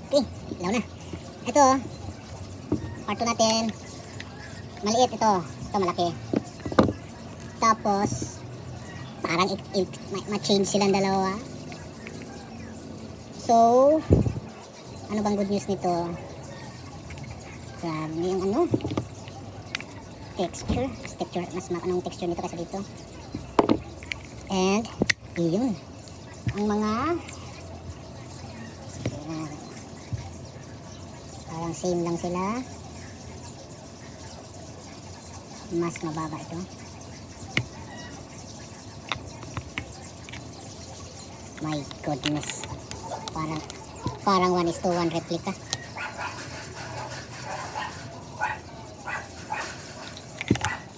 Okay, ilaw na. Ito, part 2 natin. Maliit ito. Ito malaki. Tapos, parang ma-change silang dalawa. So, ano bang good news nito? Grabe yung ano, texture. Mas makanong texture nito kaysa dito. And, yun. Ang mga parang same lang sila. Mas mababa ito. My goodness. Parang 1:1 replica.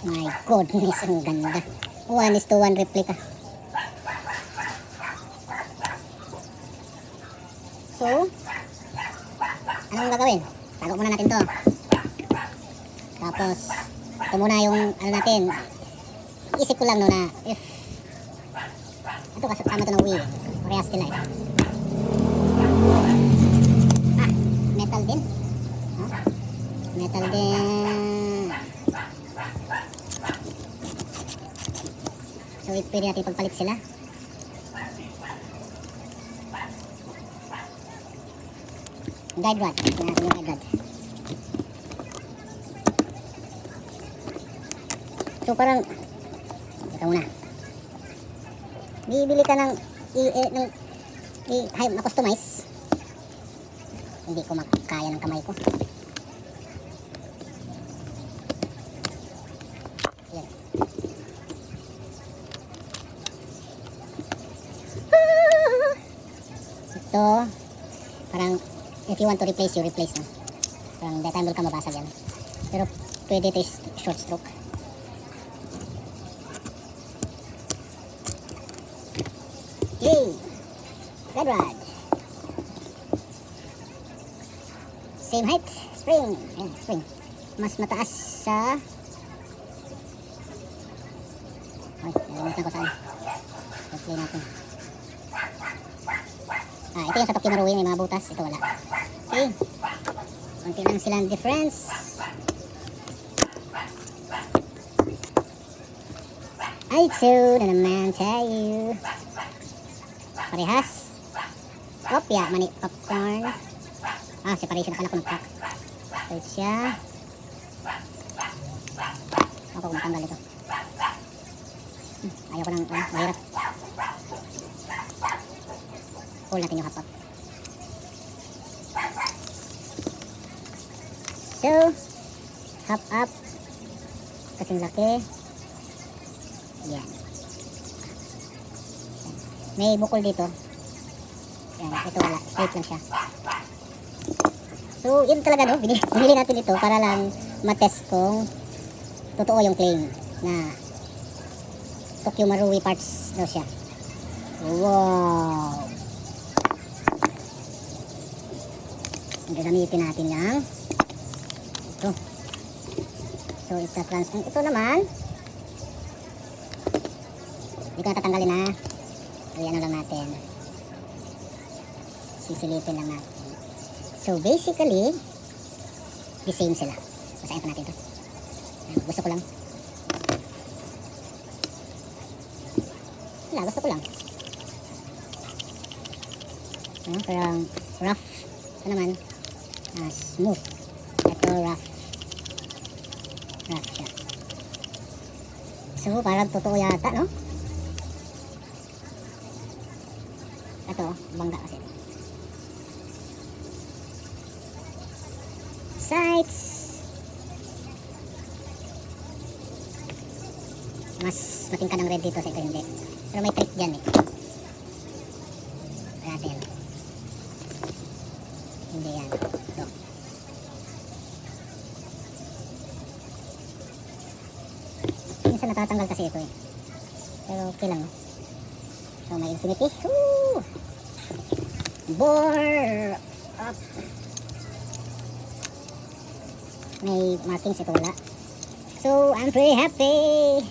My goodness, ang ganda. 1:1 replica. So, anong gagawin? Tago muna natin to. Tapos, ito muna yung ano natin. Isip ko lang no na if ito kasama to ng Wii. Parehas sila eh. Ah, metal din. Huh? Metal din. So, pwede natin pagpalit sila. Guide rod. Tingnan natin yung guide rod. So, parang ito muna. Bibili ka ng ma-customize. Hindi ko makaya ng kamay ko. Yan. Ito, parang if you want to replace, you replace na. Parang that time will ka mabasag yan. Pero pwede ito short stroke. Yay! Guide rod. Same height. Spring. Ayan, spring. Mas mataas sa... Ay, nalimutan ko saan. Let's play natin. Ito yung sa Tokyo Marui. May mga butas. Ito wala. Okay. Kunti lang silang difference. Ay, so na naman tayo. Parehas. Kopya, mani popcorn. Separation. Akala ko nag-pack. Ito siya. Ako kung matanggal ito. Ayaw ko ng mahirap. Pull natin yung hot pot. So, hop up. Kasing laki. Yan. May bukol dito. Yan, ito wala. Straight lang siya. So, yun talaga no. Binili natin ito para lang matest kung totoo yung claim na Tokyo Marui parts daw siya. Wow! Gagamitin natin lang ito. So, ito naman hindi ko natatanggalin na. Ano lang natin, sisilipin lang natin. So basically the same sila. Basahin pa natin ito. Gusto ko lang parang rough. Ito naman smooth. Ito rough siya. So parang totoo yata no. Ito, bangga kasi. Sights. Mas matingkad ang red dito sa ito hindi. Pero may trick dyan eh. Natin. Hindi yan. Ito. Minsan natatanggal kasi ito eh. Pero okay lang no. So may infinity. Woo! Bore up. May markings ito wala. So I'm pretty happy.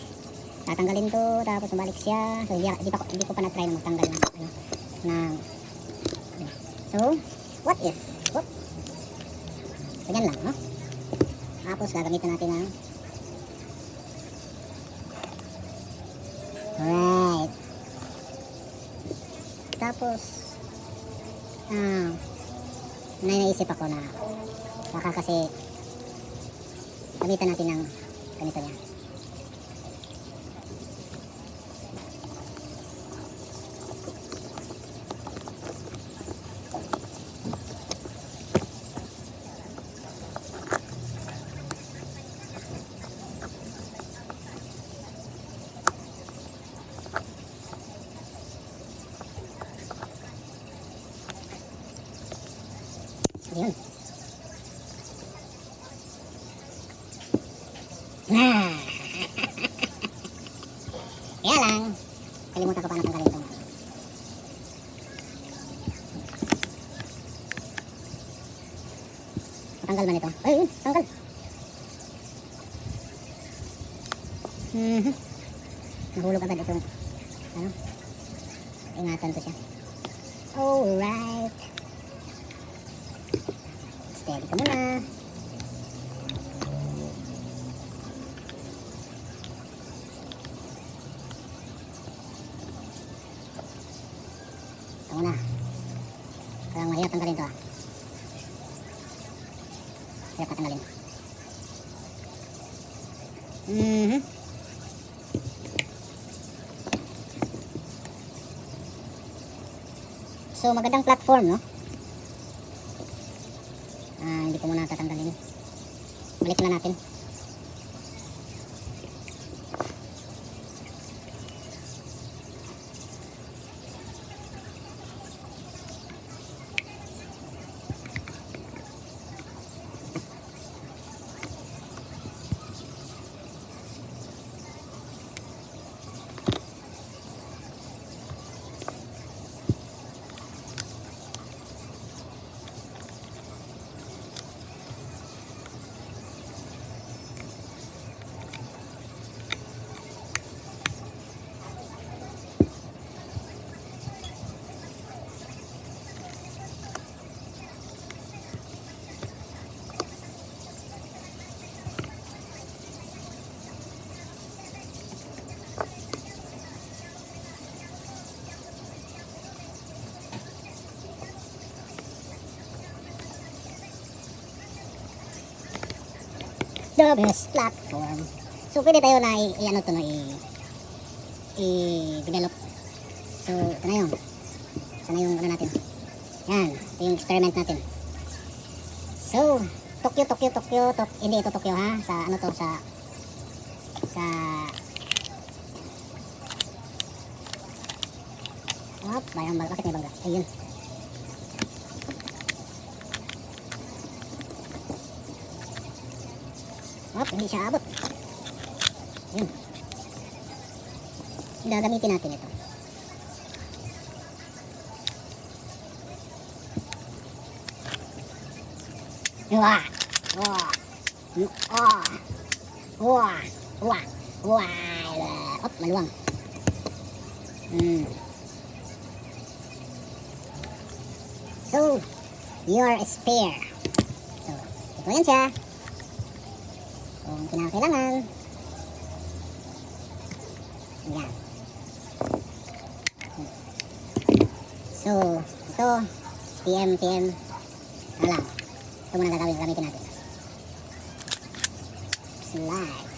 Tatanggalin to tapos bumalik siya. So hindi ko pa na try na magtanggal ng so What if? Whoop. Ganyan lang, no? Tapos gagamitan natin ng alright. Tapos may naisip ako na baka kasi gamitan natin ng ganito niya. Yun. Kaya lang, kalimutan ko paano tanggalin ito. Tanggal ba nito? Ay, tanggal. Nahulog agad itong ano? Ingatan ko siya. Alright. Steady ka muna. Ito muna. Parang mahirap tanggalin ito, hirap na tanggalin. So magandang platform, no? Hindi ko muna tatanggalin. Balik na natin. The best platform. So pwede tayo na i-ano to, no, i-develop. So ito na yun. Ito na yung ano natin. Yan, ito yung experiment natin. So Tokyo, hindi ito Tokyo, ha, sa ano to, sa bakit may bangga? Ayun. Hindi siya abot. Yun. Gagamitin natin ito. Wah! Wah! Wah! Wah! Wah! Wah! Op, maluwang. So, your spare. So, ito yan siya. Kung kinakailangan. Yan. So, ito TM ano lang, ito muna gagamitin natin. Slide.